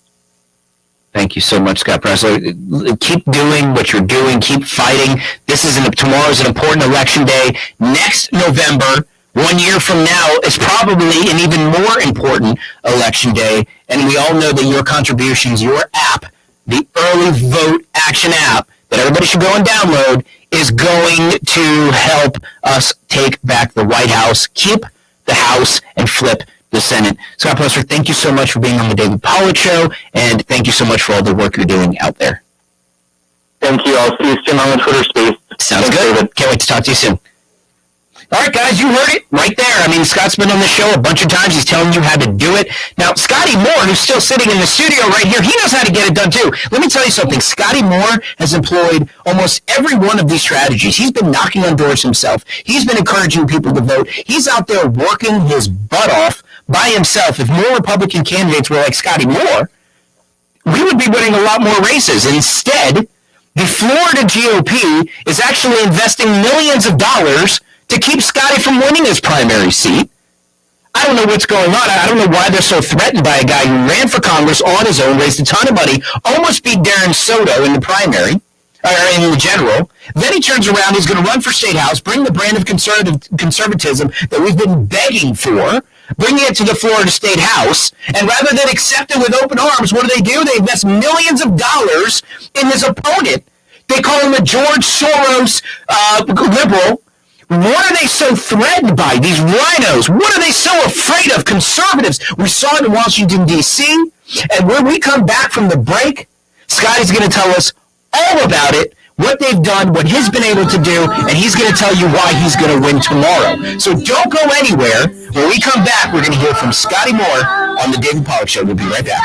Thank you so much, Scott Presler. Keep doing what you're doing. Keep fighting. Tomorrow's an important election day. Next November, 1 year from now, is probably an even more important election day. And we all know that your contributions, your app, the Early Vote Action app that everybody should go and download, is going to help us take back the White House, keep the House, and flip the Senate. Scott Presler, thank you so much for being on the David Pollack Show, and thank you so much for all the work you're doing out there. Thank you. I'll see you soon on the Twitter space. Sounds good. David. Can't wait to talk to you soon. All right, guys, you heard it right there. I mean, Scott's been on the show a bunch of times. He's telling you how to do it. Now, Scotty Moore, who's still sitting in the studio right here, he knows how to get it done, too. Let me tell you something. Scotty Moore has employed almost every one of these strategies. He's been knocking on doors himself. He's been encouraging people to vote. He's out there working his butt off by himself. If more Republican candidates were like Scotty Moore, we would be winning a lot more races. Instead, the Florida GOP is actually investing millions of dollars to keep Scotty from winning his primary seat. I don't know what's going on. I don't know why they're so threatened by a guy who ran for Congress on his own, raised a ton of money, almost beat Darren Soto in the primary, or in the general. Then he turns around, he's going to run for State House, bring the brand of conservatism that we've been begging for, bring it to the Florida State House, and rather than accept it with open arms, what do? They invest millions of dollars in his opponent. They call him a George Soros liberal. What are they so threatened by, these rhinos? What are they so afraid of, conservatives? We saw it in Washington, D.C., and when we come back from the break, Scotty's going to tell us all about it, what they've done, what he's been able to do, and he's going to tell you why he's going to win tomorrow. So don't go anywhere. When we come back, we're going to hear from Scotty Moore on the David Pollack Show. We'll be right back.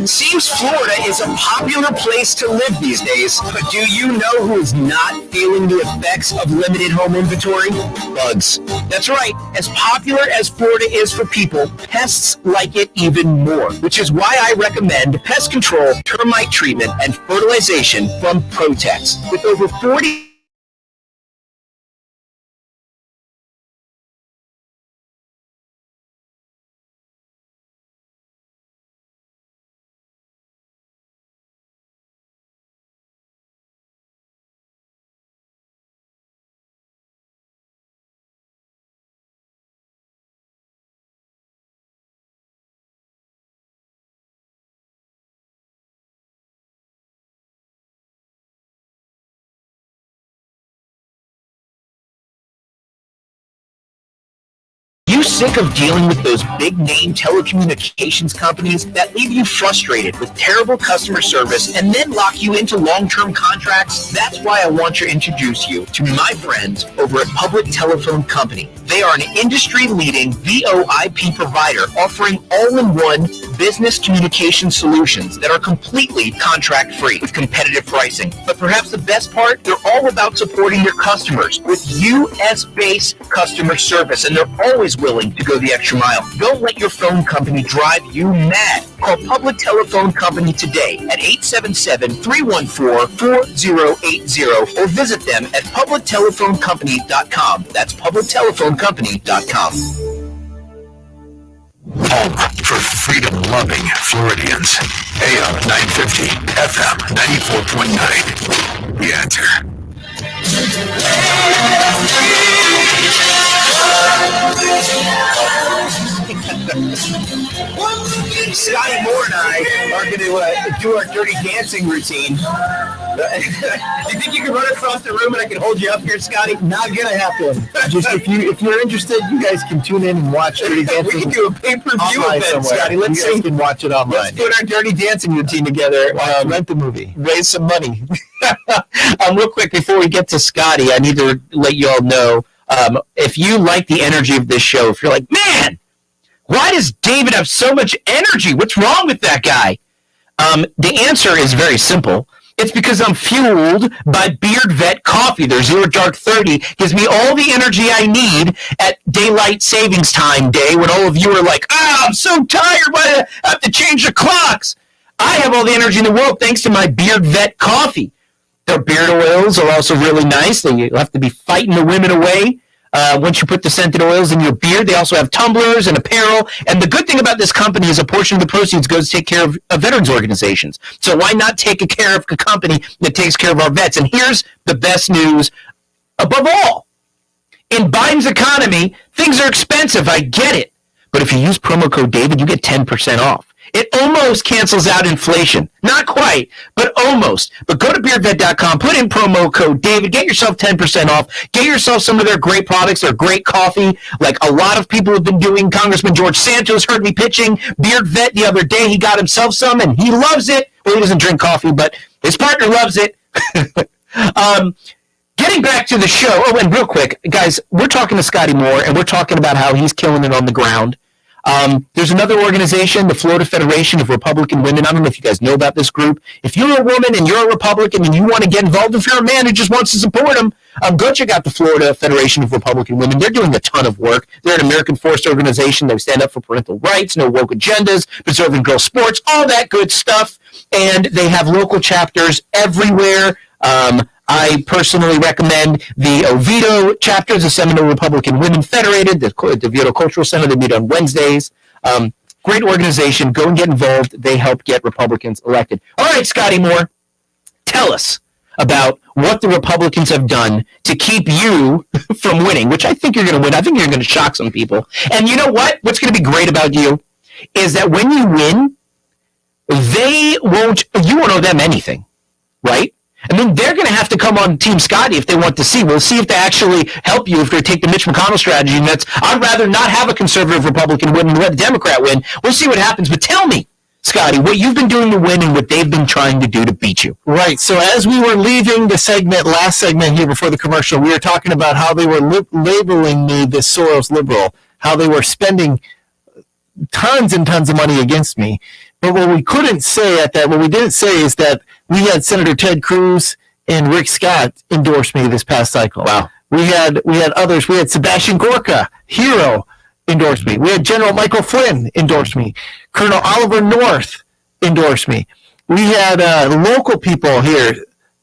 Seems Florida is a popular place to live these days, but do you know who is not feeling the effects of limited home inventory? Bugs. That's right. As popular as Florida is for people, pests like it even more, which is why I recommend pest control, termite treatment, and fertilization from Protex. With over 40 You sick of dealing with those big-name telecommunications companies that leave you frustrated with terrible customer service and then lock you into long-term contracts? That's why I want to introduce you to my friends over at Public Telephone Company. They are an industry-leading VoIP provider offering all-in-one business communication solutions that are completely contract-free with competitive pricing. But perhaps the best part, they're all about supporting their customers with U.S.-based customer service, and they're always willing to go the extra mile. Don't let your phone company drive you mad. Call Public Telephone Company today at 877-314-4080 or visit them at publictelephonecompany.com. That's publictelephonecompany.com. Home for freedom-loving Floridians. AM 950, FM 94.9. The Answer. Scotty Moore and I are going to do our dirty dancing routine. Do you think you can run across the room and I can hold you up here, Scotty? Not gonna happen. Just if you're interested, you guys can tune in and watch Dirty Dancing. We can do a pay-per-view event, somewhere. Scotty. You guys can watch it online. Let's put our dirty dancing routine together. Rent the movie. Raise some money. Real quick before we get to Scotty, I need to let you all know, if you like the energy of this show, if you're like, man, why does David have so much energy? What's wrong with that guy? The answer is very simple. It's because I'm fueled by Beard Vet coffee. Their Zero Dark 30 gives me all the energy I need at daylight savings time day when all of you are like, I'm so tired. Why do I have to change the clocks? I have all the energy in the world thanks to my Beard Vet coffee. Their beard oils are also really nice. You have to be fighting the women away. Once you put the scented oils in your beard, they also have tumblers and apparel. And the good thing about this company is a portion of the proceeds goes to take care of veterans organizations. So why not take care of a company that takes care of our vets? And here's the best news above all. In Biden's economy, things are expensive. I get it. But if you use promo code David, you get 10% off. It almost cancels out inflation. Not quite, but almost. But go to beardvet.com, put in promo code David, get yourself 10% off, get yourself some of their great products, their great coffee, like a lot of people have been doing. Congressman George Santos heard me pitching Beard Vet the other day. He got himself some, and he loves it. Well, he doesn't drink coffee, but his partner loves it. Getting back to the show, and real quick, guys, we're talking to Scotty Moore, and we're talking about how he's killing it on the ground. There's another organization, the Florida Federation of Republican Women. I don't know if you guys know about this group. If you're a woman and you're a Republican and you want to get involved, if you're a man who just wants to support them, go check out the Florida Federation of Republican Women. They're doing a ton of work. They're an American-forced organization. They stand up for parental rights, no woke agendas, preserving girls' sports, all that good stuff. And they have local chapters everywhere. I personally recommend the Oviedo chapter, the Seminole Republican Women Federated, the Oviedo Cultural Center. They meet on Wednesdays. Great organization. Go and get involved. They help get Republicans elected. All right, Scotty Moore, tell us about what the Republicans have done to keep you from winning, which I think you're going to win. I think you're going to shock some people. And you know what? What's going to be great about you is that when you win, you won't owe them anything, right? I mean, they're going to have to come on Team Scotty if they want to see. We'll see if they actually help you if they take the Mitch McConnell strategy. And that's, I'd rather not have a conservative Republican win and let a Democrat win. We'll see what happens. But tell me, Scotty, what you've been doing to win and what they've been trying to do to beat you. Right. So as we were leaving the last segment here before the commercial, we were talking about how they were labeling me the Soros liberal, how they were spending tons and tons of money against me. But what we couldn't say what we didn't say is that we had Senator Ted Cruz and Rick Scott endorse me this past cycle. Wow. We had others. We had Sebastian Gorka, hero, endorse me. We had General Michael Flynn endorse me. Colonel Oliver North endorse me. We had local people here,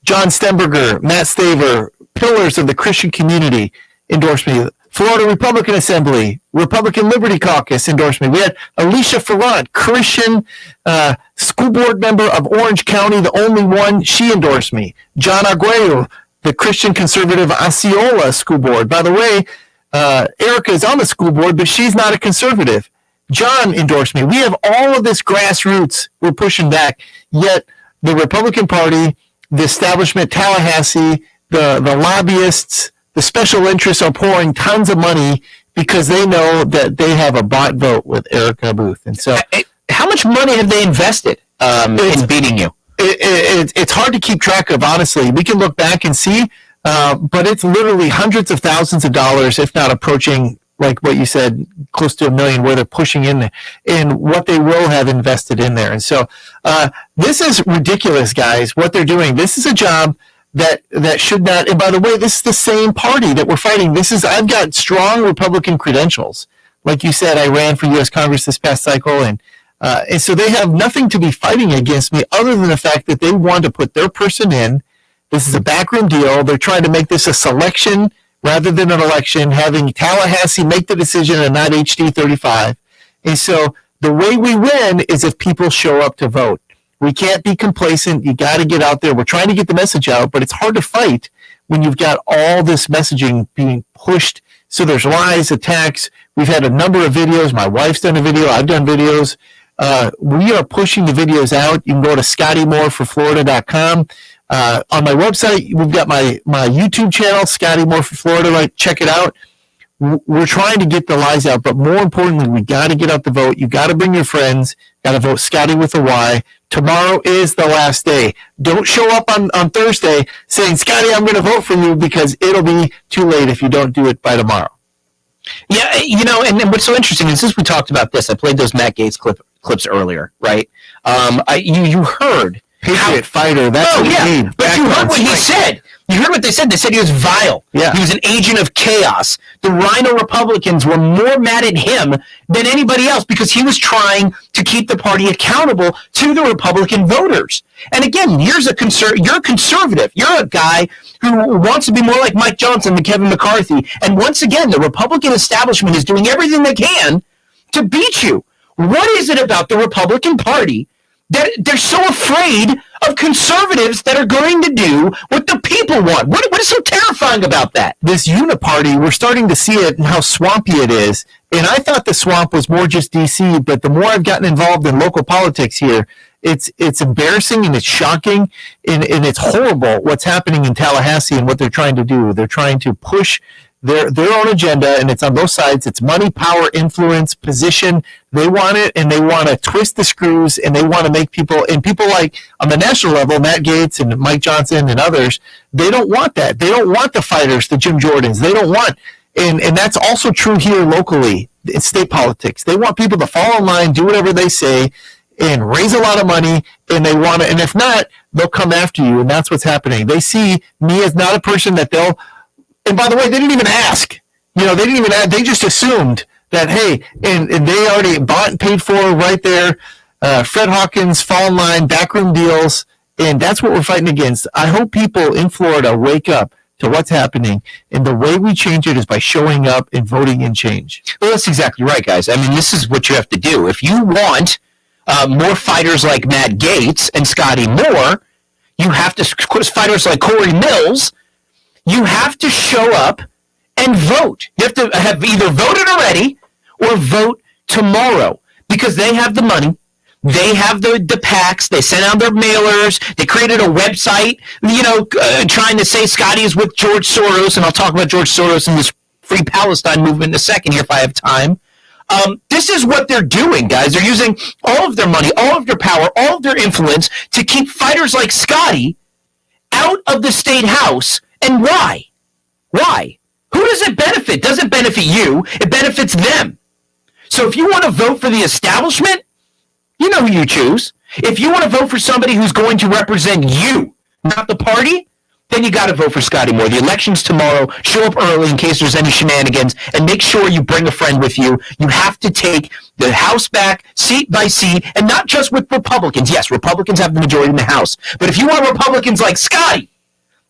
John Stenberger, Matt Staver, pillars of the Christian community endorse me. Florida Republican Assembly, Republican Liberty Caucus endorsed me. We had Alicia Ferrant, Christian school board member of Orange County, the only one, she endorsed me. John Arguello, the Christian conservative Osceola school board. By the way, Erica is on the school board, but she's not a conservative. John endorsed me. We have all of this grassroots we're pushing back, yet the Republican Party, the establishment, Tallahassee, the lobbyists, the special interests are pouring tons of money because they know that they have a bought vote with Erica Booth. And so, how much money have they invested in beating you? It's hard to keep track of, honestly. We can look back and see, but it's literally hundreds of thousands of dollars, if not approaching, like what you said, close to $1 million, where they're pushing in what they will have invested in there. And so this is ridiculous, guys, what they're doing. This is a job that should not, and by the way, this is the same party that we're fighting. I've got strong Republican credentials. Like you said, I ran for U.S. Congress this past cycle, and And so they have nothing to be fighting against me other than the fact that they want to put their person in. This is a backroom deal. They're trying to make this a selection rather than an election, having Tallahassee make the decision and not HD 35. And so the way we win is if people show up to vote. We can't be complacent. You got to get out there. We're trying to get the message out, but it's hard to fight when you've got all this messaging being pushed. So there's lies, attacks. We've had a number of videos. My wife's done a video. I've done videos. We are pushing the videos out. You can go to ScottyMooreForFlorida.com. On my website, we've got my YouTube channel, Scotty Moore for Florida. Right, check it out. We're trying to get the lies out, but more importantly, we got to get out the vote. You got to bring your friends. Got to vote Scotty with a Y. Tomorrow is the last day. Don't show up on Thursday saying, Scotty, I'm going to vote for you, because it'll be too late if you don't do it by tomorrow. Yeah, and what's so interesting is, since we talked about this, I played those Matt Gaetz clips earlier, right? You heard Patriot fighter. That's what we need. But you heard what he said. You heard what they said. They said he was vile. Yeah. He was an agent of chaos. The Rhino Republicans were more mad at him than anybody else, because he was trying to keep the party accountable to the Republican voters. And again, you're a conservative. You're a guy who wants to be more like Mike Johnson than Kevin McCarthy. And once again, the Republican establishment is doing everything they can to beat you. What is it about the Republican Party that they're so afraid of conservatives that are going to do what the people want? What is so terrifying about that? This uniparty, we're starting to see it and how swampy it is. And I thought the swamp was more just D.C., but the more I've gotten involved in local politics here, it's embarrassing and it's shocking and it's horrible what's happening in Tallahassee and what they're trying to do. They're trying to push their own agenda, and it's on both sides. It's money, power, influence, position. They want it, and they want to twist the screws, and they want to make people like on the national level, Matt Gaetz and Mike Johnson and others, they don't want that. They don't want the fighters, the Jim Jordans. They don't want, and that's also true here locally in state politics. They want people to fall in line, do whatever they say, and raise a lot of money, and they want it. And if not, they'll come after you, and that's what's happening. They see me as not a person that they'll. And by the way, they didn't even ask. They didn't even ask. They just assumed that, hey, and they already bought and paid for right there. Fred Hawkins, fall in line, backroom deals, and that's what we're fighting against. I hope people in Florida wake up to what's happening, and the way we change it is by showing up and voting in change. Well, that's exactly right, guys. I mean, this is what you have to do. If you want more fighters like Matt Gaetz and Scotty Moore, you have to, fighters like Corey Mills, you have to show up and vote. You have to have either voted already or vote tomorrow, because they have the money. They have the PACs. They sent out their mailers. They created a website, trying to say Scotty is with George Soros. And I'll talk about George Soros and this Free Palestine movement in a second here if I have time. This is what they're doing, guys. They're using all of their money, all of their power, all of their influence to keep fighters like Scotty out of the state house. And why? Why? Who does it benefit? Does it benefit you? It benefits them. So if you want to vote for the establishment, you know who you choose. If you want to vote for somebody who's going to represent you, not the party, then you got to vote for Scotty Moore. The election's tomorrow. Show up early in case there's any shenanigans, and make sure you bring a friend with you. You have to take the House back, seat by seat, and not just with Republicans. Yes, Republicans have the majority in the House. But if you want Republicans like Scotty,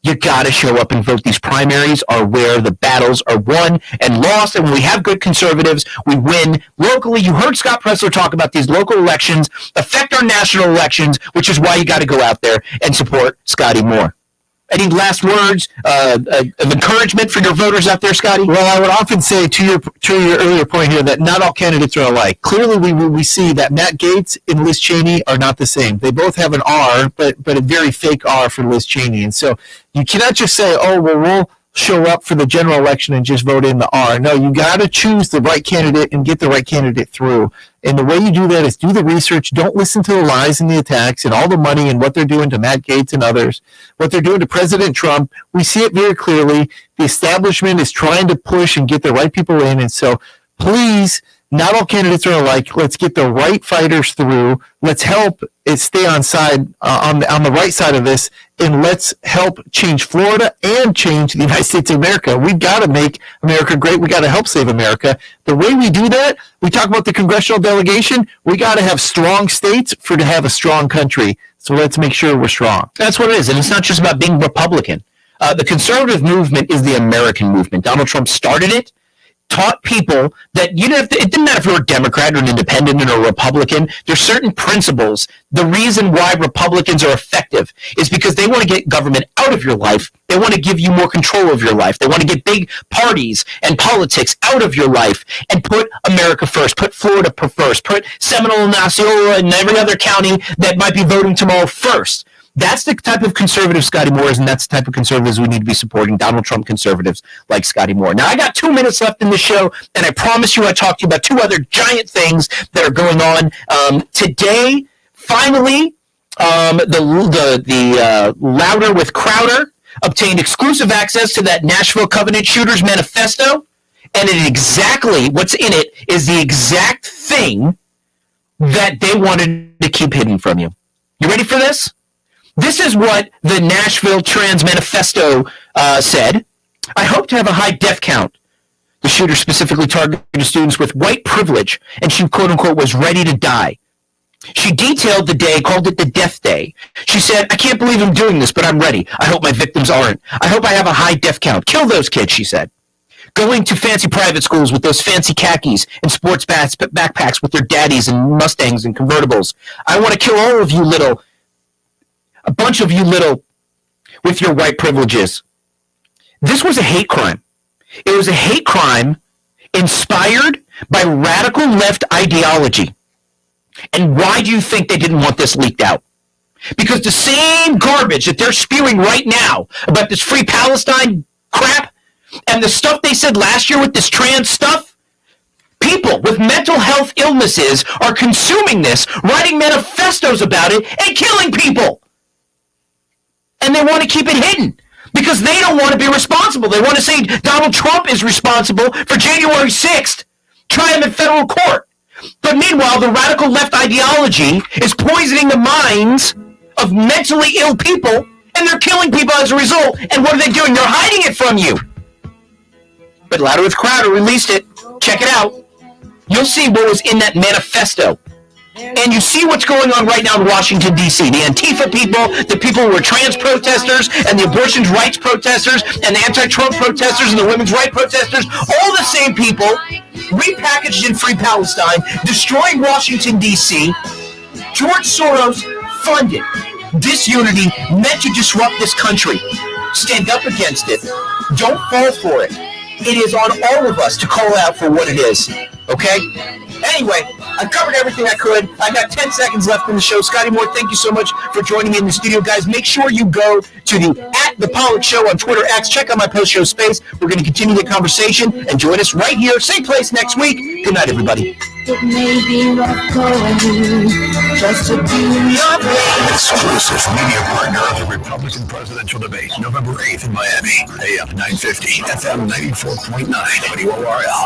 you got to show up and vote. These primaries are where the battles are won and lost. And when we have good conservatives, we win locally. You heard Scott Presler talk about these local elections affect our national elections, which is why you got to go out there and support Scotty Moore. Any last words of encouragement for your voters out there, Scotty? Well, I would often say to your earlier point here that not all candidates are alike. Clearly, we see that Matt Gaetz and Liz Cheney are not the same. They both have an R, but a very fake R for Liz Cheney. And so you cannot just say, oh, well, we'll show up for the general election and just vote in the R. No, you got to choose the right candidate and get the right candidate through. And the way you do that is do the research. Don't listen to the lies and the attacks and all the money and what they're doing to Matt Gaetz and others, what they're doing to President Trump. We see it very clearly. The establishment is trying to push and get the right people in. And so please Not all candidates are alike. Let's get the right fighters through. Let's help it stay on the right side of this, and let's help change Florida and change the United States of America. We've got to make America great. We got to help save America. The way we do that, we talk about the congressional delegation. We got to have strong states to have a strong country. So let's make sure we're strong. That's what it is, and it's not just about being Republican. The conservative movement is the American movement. Donald Trump started it. Taught people that it didn't matter if you're a Democrat or an independent or a Republican. There's certain principles. The reason why Republicans are effective is because they want to get government out of your life. They want to give you more control of your life. They want to get big parties and politics out of your life and put America first, put Florida first, put Seminole and Osceola and every other county that might be voting tomorrow first. That's the type of conservative Scotty Moore is, and that's the type of conservatives we need to be supporting, Donald Trump conservatives like Scotty Moore. Now, I got 2 minutes left in the show, and I promise you I talked to you about two other giant things that are going on. Today, finally, the Louder with Crowder obtained exclusive access to that Nashville Covenant Shooters Manifesto, and what's in it is the exact thing that they wanted to keep hidden from you. You ready for this? This is what the Nashville Trans Manifesto said. I hope to have a high death count. The shooter specifically targeted students with white privilege, and she, quote unquote, was ready to die. She detailed the day, called it the death day. She said, I can't believe I'm doing this, but I'm ready. I hope my victims aren't. I hope I have a high death count. Kill those kids, she said. Going to fancy private schools with those fancy khakis and sports backpacks with their daddies and Mustangs and convertibles. I want to kill all of you a bunch of you with your white privileges. This was a hate crime. It was a hate crime inspired by radical left ideology. And why do you think they didn't want this leaked out? Because the same garbage that they're spewing right now about this Free Palestine crap and the stuff they said last year with this trans stuff, people with mental health illnesses are consuming this, writing manifestos about it, and killing people. And they want to keep it hidden because they don't want to be responsible. They want to say Donald Trump is responsible for January 6th. Try him in federal court. But meanwhile, the radical left ideology is poisoning the minds of mentally ill people, and they're killing people as a result. And what are they doing? They're hiding it from you. But Louder with Crowder released it. Check it out. You'll see what was in that manifesto. And you see what's going on right now in Washington, D.C. The Antifa people, the people who are trans protesters, and the abortion rights protesters, and the anti-Trump protesters, and the women's rights protesters, all the same people, repackaged in Free Palestine, destroying Washington, D.C. George Soros funded disunity meant to disrupt this country. Stand up against it. Don't fall for it. It is on all of us to call out for what it is. Okay? Anyway, I covered everything I could. I got 10 seconds left in the show. Scotty Moore, thank you so much for joining me in the studio. Guys, make sure you go to the Pollock Show on Twitter X. Check out my post-show space. We're going to continue the conversation and join us right here, same place next week. Good night, everybody. It may be rough going just to do your thing. Exclusive media partner of the Republican presidential debate, November 8th in Miami. AM 950, FM 94.9, WORL.